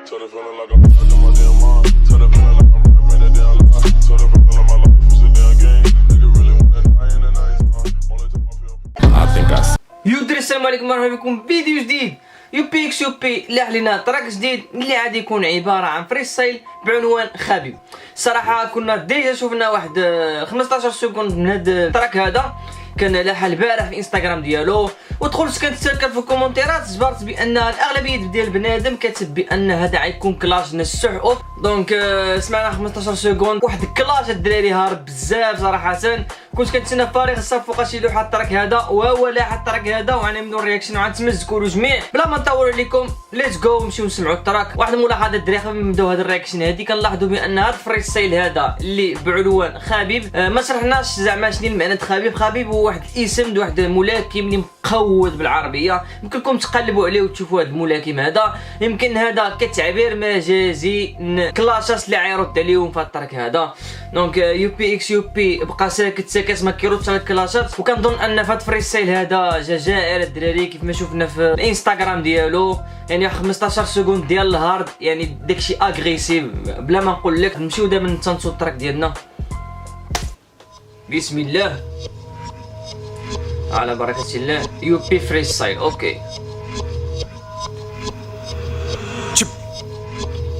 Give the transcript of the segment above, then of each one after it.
Tell the feeling like I'm back in my damn mind. Tell the feeling like I'm rapping a damn lie. Tell the feeling like my life is a damn game. Nigga really wanna die in the night time. Only to my feel. I think I. يودري السلام عليكم ورحمة بكم فيديو جديد. يوبي اكس يوبي لاح لنا تراك جديد اللي عاد يكون عبارة عن فريستايل بعنوان خبيب. صراحة كنا ديجا شفنا واحد 15 سكوند من هاد التراك هذا، كان لاحها البارح في انستغرام ديالو، ودخلت كنتسكر في الكومنتيرات جبرت بان الاغلبيه ديال البنادم كتب بان هذا غيكون كلاش السح اوف. دونك سمعنا 15 سكوند واحد الكلاش الدراري هارب بزاف صراحه. كنت كنتسنى فارغ الصف فوق شي لوحه التراك هذا، وهو لاح التراك هذا وغنعملوا الرياكشن وغنتمزكوا له جميع. بلا ما نطول عليكم ليتس جو نمشيو نسمعوا التراك. واحد الملاحظه الدراري قبل ما نبداو هذا الرياكشن هذه، كنلاحظوا بان هذا الفريستايل هذا اللي بعنوان خبيب ما شرحناش زعما شنو المعنى خبيب. خبيب هو واحد الاسم د واحد الملاكم اللي مقود بالعربيه، يمكنكم تقلبوا عليه وتشوفوا هذا الملاكم هذا. يمكن هذا كتعبير مجازي كلاشات اللي غيرد عليهم في التراك هذا. دونك يوبي اكس يوبي بقى ساكت ما كيردش على الكلاشات، وكنظن ان في هذا الفريستايل هذا جا جائر الدراري كيف ما شفنا في الانستغرام ديالو، يعني 15 سكوند ديال الهارد، يعني داكشي اغريسيف. بلا ما نقول لك نمشيو دابا نتنصوا التراك ديالنا. بسم الله على بركة الله. يوبي فريستايل اوكي.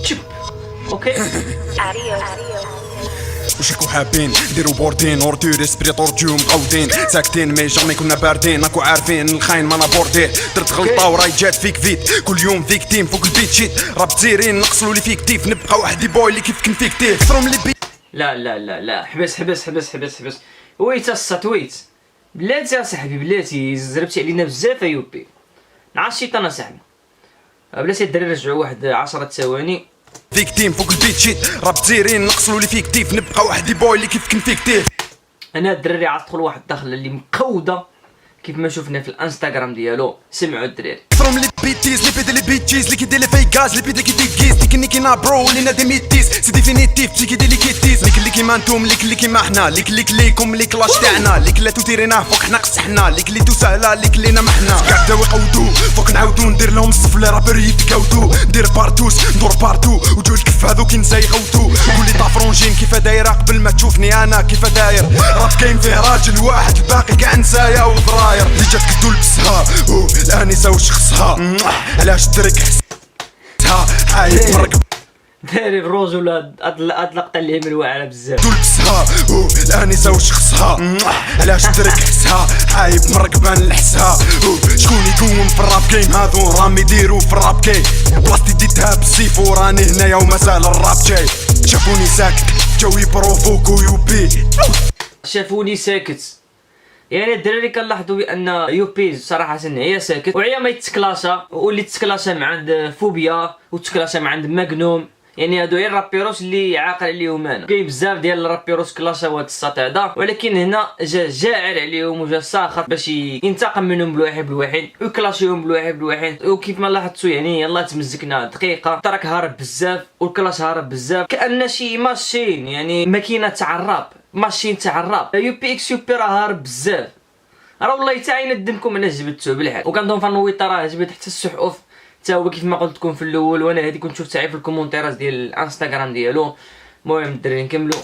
تشب اوكي. وشكو حابين ديرو بوردين اوردور اسبري طورديو مقودين ساكتين مي جامي كنا باردين اكو عارفين الخاين مانا بوردين. درت غلطه وراي جات فيك فيت كل يوم فيكتيم فوق البيت شيت راب تزيرين نقصلو لي فيك تيف نبقى وحدي بوي اللي كيف كنفيكتيف كثرهم لي بي. لا لا لا لا حبس ويت الصات ويت بلاتي يا صاحبي بلاتي زربتي علينا بزاف يا يوبي. نعس الشيطان صاحبي بلاتي الدراري رجعوا واحد 10 ثواني. فيكتيم فوق البيت شيت راب تزيرين نقصلو لي فيك تيف نبقى وحدي بوي اللي كيف كنفيكتيف. انا الدراري عاد دخلوا واحد الدخله اللي مقوده كيف ما شفنا في الانستغرام ديالو. سمعوا الدراري كثرهم لي بيتيز لي بيدي لي بيتشيز اللي كيدير لي فيك غاز اللي بيدي كيدير كيس تيكني كينا برو اللي نادي ميتيز سي ديفينيتيف تي كيدير لي كيتيز ليك اللي كيما نتوم ليك اللي كيما حنا ليك ليكم ليك لاش تاعنا ليك لا تديرينا فوق حنا قصحنا ليك اللي سهله ليك اللي نمحنا كاع بداو يقودو فوق نعاودو ندير لهم الصف لي رابر يتكاودو ندير بارتوس ندور بارتو وجو الكف هذو كي نزاي غوتو قولي طافرونجين كيف دايره قبل ما تشوفني انا كيف داير راب كاين فيه راجل واحد الباقي كاع نسايا وضراير اللي جاتك تلبسها الانسه وشخصها علاش ترك حسها حايب مركب داري الروج ولا اطلقت اللي من واعره بزاف تلبسها الانسه وشخصها علاش ترك حسها حايب مركبه نلحسها شكون يقوم في الراب كاين هذو رامي يديروا في الراب كاين بلاصتي ديتها بالسيف وراني هنايا ومازال الراب جاي شافوني ساكت جاو يبروفوكو يوبي شافوني ساكت. يعني الدراري كنلاحظوا بان يوبي صراحه هي ساكت وعيا ما يتكلاشا واللي تكلاشا مع عند فوبيا وتكلاشا مع عند ماغنوم. يعني هادو هي الرابيروس اللي عاقل عليهم انا. كاين بزاف ديال الرابيروس كلاشاو هاد الساط هذا، ولكن هنا جا جاعر عليهم وجا ساخط باش ينتقم منهم بالواحد ويكلاشيهم بالواحد. وكيف ما لاحظتوا يعني يلا تمزكنا دقيقه التراك هارب بزاف والكلاش هارب بزاف كأن شي ماشين، يعني ماكينه تاع الراب ماشين تاع الراب. يوبي اكس يوبي راه هارب بزاف راه والله تا عين ندمكم انا جبدتو بالحال. وكنظن فنويطه راه جبد حتى السحوف تا هو كيف ما قلت لكم في الاول، وانا هذه كنت شفتها في الكومنتيرات ديال الانستغرام ديالو. المهم الدراري نكملوا.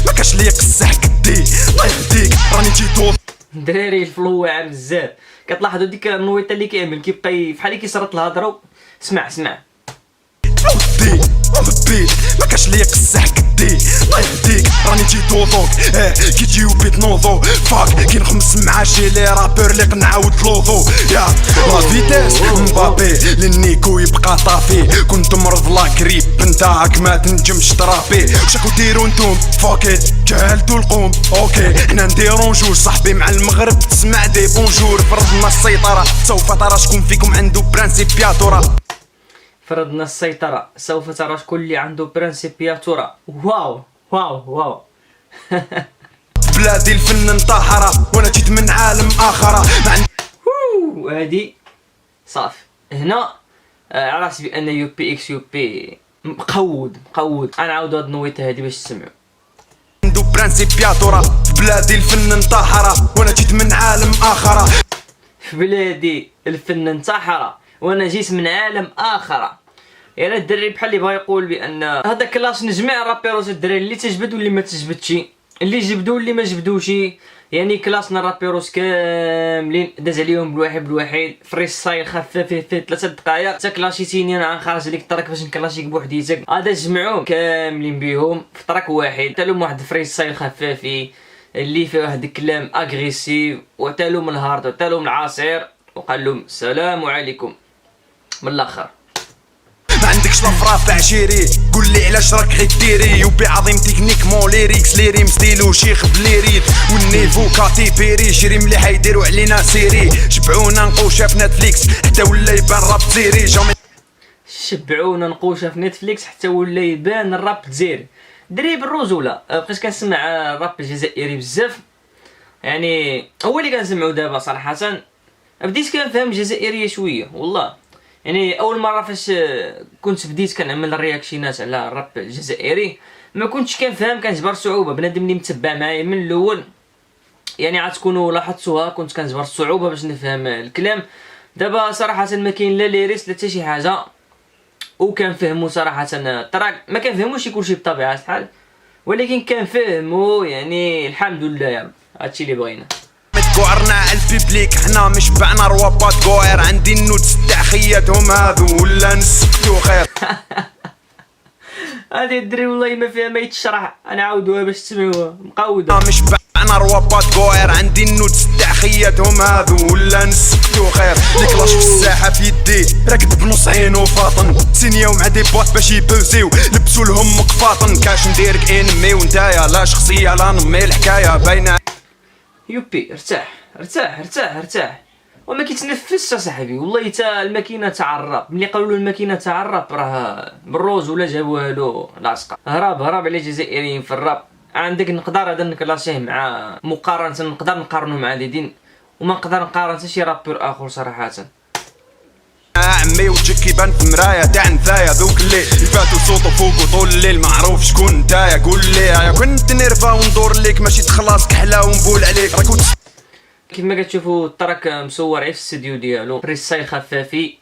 ما كاش لي قصح قدي الله يهديك راني جيتو الدراري الفلو واعر بزاف. كتلاحظوا ديك النويطه اللي كيعمل كيبقى بحال اللي كيسرط الهضره. اسمع ما كاش لي قصح قدي الله يهديك راني جيتو دوك كي تجيو بيت نوضو فاك كي نخمس مع شي لي رابور اللي قنعاود لوضو يا لا فيتاس مبابي للنيكو يبقى طافي كنت مرض لا كريب نتاعك ما تنجمش ترابي وشاكو ديرو نتوم فاكيت جهلتو القوم اوكي حنا نديرونجو صاحبي مع المغرب تسمع دي بونجور فرضنا السيطره سوف ترى شكون فيكم عنده برانسيبياتورا. فرضنا السيطرة سوف ترى شكون اللي عنده برانسيبياتورا. واو بلادي الفن انطحرة وانا جيت من عالم اخر هادي صافي. هنا عرفت بان يوبي اكس يوبي مقود. انا عاود هاد النويته هادي باش تسمعوا. عنده برانسيبياتورا بلادي الفن انطحرة وانا جيت من عالم اخر. في بلادي الفن انتحر وانا جيت من عالم اخر. يعني الدري بحال اللي بغا يقول بان هذا كلاش نجمع الرابيروس الدراري اللي تجبد واللي ما تجبدش، اللي جبدوا واللي ما جبدوش. يعني كلاسنا الرابيروس كاملين داز عليهم بالواحد فريستايل خفيف في 3 دقائق. حتى كلاشيتيني انا غنخرج لك الطريق باش نكلاشيك بوحديتك، هذا جمعوهم كاملين بيهم في طريق واحد. تالهم واحد فريستايل خفافي اللي فيه واحد الكلام اغريسيف، وتالهم الهارد وتالهم العصير، وقال لهم السلام عليكم من الاخر. ما عندكش لافرا في عشيري، قول لي علاش راك غير ديري. يوبي عظيم تكنيك مون ليريكس لي ريم ستيلو شيخ بليريد، والنيفو كاتي بيري شيري مليح يديروا علينا سيري. شبعونا نقوشة في نتفليكس حتى ولا يبان راب تزيري. جامي شبعونا نقوشة في نتفليكس حتى ولا يبان الراب تزيري. دري بالرجولة بقيت كنسمع الراب الجزائري بزاف، يعني هو اللي كنسمعو دابا صراحة. بديت كنفهم الجزائرية شوية والله. يعني اول مره فاش كنت بديت كنعمل الرياكشنات على الراب الجزائري ما كنتش كنفهم، كنجبر صعوبه. بنادم اللي متبع معايا من الاول يعني عتكونوا لاحظتوها، كنت كنجبر صعوبه باش نفهم الكلام. دابا صراحه ما كاين لا ليريس لا حتى شي حاجه، وكنفهموا صراحه الطرق. ما كنفهموش كلشي بطبيعه الحال، ولكن كنفهموا يعني الحمد لله. يا رب هادشي اللي بغينا. قعرنا على البيبليك حنا مش بعنا روابات قوير. عندي النودز تاع خياتهم هادو ولا نسكتو خير. هادي الدري والله ما فيها ما يتشرح، انا عاودوها باش تسمعوها مقوده. مش بعنا روابات قوير. عندي النودز تاع خياتهم هادو ولا نسكتو خير. الكلاش في الساحه في يدي راكد بنص عينو فاطن. سينياو مع دي بوات باش يبوزيو لبسوا لهم مقفاطن. كاش نديرك انمي وانتايا لا شخصيه لا نمي الحكايه باينه. يوبي ارتاح ارتاح ارتاح ارتاح وما كيتنفسش صاحبي. والله تا الماكينه تاع الراب ملي قالوا له الماكينه تاع الراب راه بالروز ولا جابوها له لاصقه. هرب على الجزائريين في الراب. عندك نقدر هذا نكلاشيه مع مقارنه، نقدر نقارنو مع ديدين، وما نقدر نقارن حتى شي رابور اخر صراحه. عمي وجهك كيبان في مرايا تاع نثايا. ذوك اللي يفاتو صوتو فوق طول الليل معروف شكون نتايا. قول لي كنت نرفا وندور ليك ماشي تخلص كحله ونبول عليك. راك كيما كتشوفوا الطرق مصور في الاستوديو ديالو، فريستايل خفافي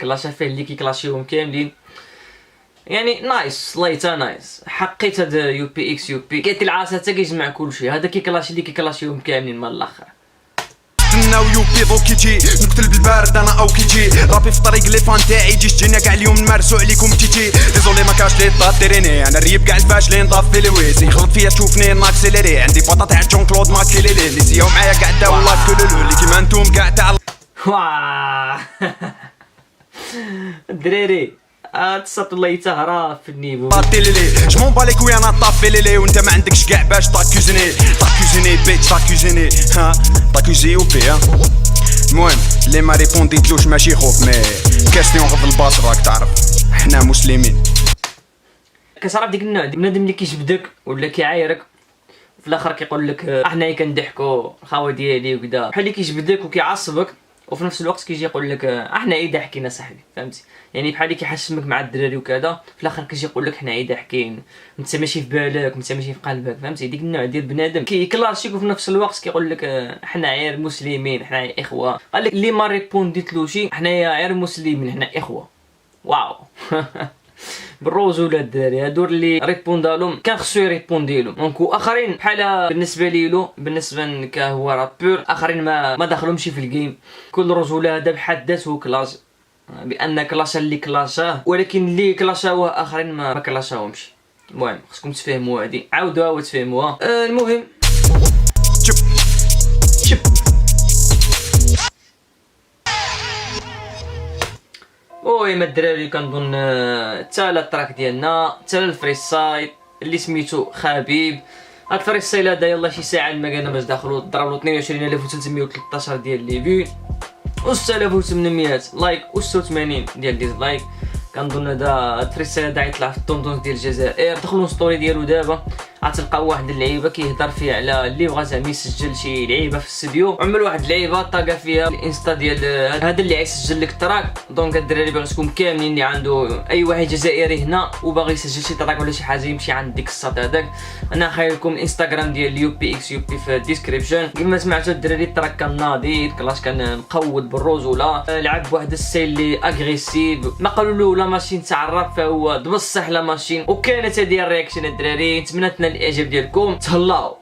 كلاشا فيه اللي كيكلاشيوهم كاملين. يعني نايس لايتا نايس. حقيت هاد يو بي اكس يو بي كيعطي العاصه حتى كيجمع كلشي. هذا كيكلاشي اللي كيكلاشيوهم كاملين من الاخر. ناو يوبي ضو كيجي نقتل بالبارد انا او كيجي. رابي في طريق لي فان تاعي جينا كاع اليوم نمارسو عليكم تيجي. ديزولي ما كاش لي طاطيريني انا الريب كاع الفاشلين طاف في الويسي. خلط فيا تشوفني ناكسيليري. عندي بطاطا تاع جون كلود ماكيليلي اللي سياو معايا كاع داو لا كولولو اللي كيما نتوم كاع تاع واه الدراري تصات الله يتهرى في النيفو. طاتيلي جمون بالك ويا انا طافي ليلي وانت ما عندكش كاع باش طاكوزيني. طاكوزيني بيت طاكوزيني ها طاكوزي وبي ها. المهم اللي ما ريبونديتلوش ماشي خوف مي كاستيون غض الباص راك تعرف حنا مسلمين. كتعرف ديك النوع بنادم اللي كيجبدك ولا كيعايرك في الاخر كيقول لك حنايا كنضحكوا الخاوه ديالي وكذا، بحال اللي كيجبدك وكيعصبك وفي نفس الوقت كيجي يقول لك احنا عيد ضاحكين صاحبي. فهمتي يعني بحال اللي كيحشمك مع الدراري وكذا، في الاخر كيجي يقول لك حنا عيد ضاحكين، انت ماشي في بالك، انت ماشي في قلبك. فهمتي ديك النوع ديال بنادم كيكلاشيك وفي نفس الوقت كيقول لك حنا غير مسلمين، حنا غير اخوه. قال لك اللي ما ريبونديتلوشي حنايا غير مسلمين، حنا اخوه. واو بالرجوله الدراري هادو اللي ريبوندالهم كان خصو يريبوندي لهم. دونك اخرين بحال بالنسبه ليلو بالنسبه كهو رابور اخرين ما دخلهمش في الجيم. كل رجوله هذا بحد ذاته كلاش، بان كلاشا اللي كلاشاه ولكن اللي كلاشاوه اخرين ما كلاشاوهمش. المهم خصكم تفهموا هادي، عاودوها وتفهموها. المهم شوف المهم الدراري كنظن حتى التراك ديالنا حتى الفريستايل اللي سميتو خبيب. هاد الفريستايل هذا يلاه شي ساعه المكانه باش دخلوا ضربوا 22313 ديال لي فيو و 6800 لايك و 86 ديال ديزلايك. كنظن هذا الفريستايل هذا يطلع في الطوندونس ديال الجزائر. دخلوا ستوري ديالو دابا غتلقاو واحد اللعيبه كيهضر فيها على اللي بغى زعما يسجل شي لعيبه في الاستوديو، عمل واحد اللعيبه طاقه فيها الانستا ديال هذا اللي عيسجل لك التراك. دونك الدراري باغيتكم كاملين اللي عنده اي واحد جزائري هنا وباغي يسجل شي تراك ولا شي حاجه يمشي عند ديك الساط هذاك. انا خايل لكم الانستغرام ديال يو بي اكس يو بي في الديسكريبشن. كما سمعتوا الدراري التراك كان ناضي، كلاش كان مقود بالرجوله، لعب بواحد الستايل اللي اغريسيف، ما قالوا له لا ماشين تعرف فهو بصح لا ماشين. وكانت هذه الرياكشن الدراري، نتمنى تنال الاعجاب ديالكم. تهلاو.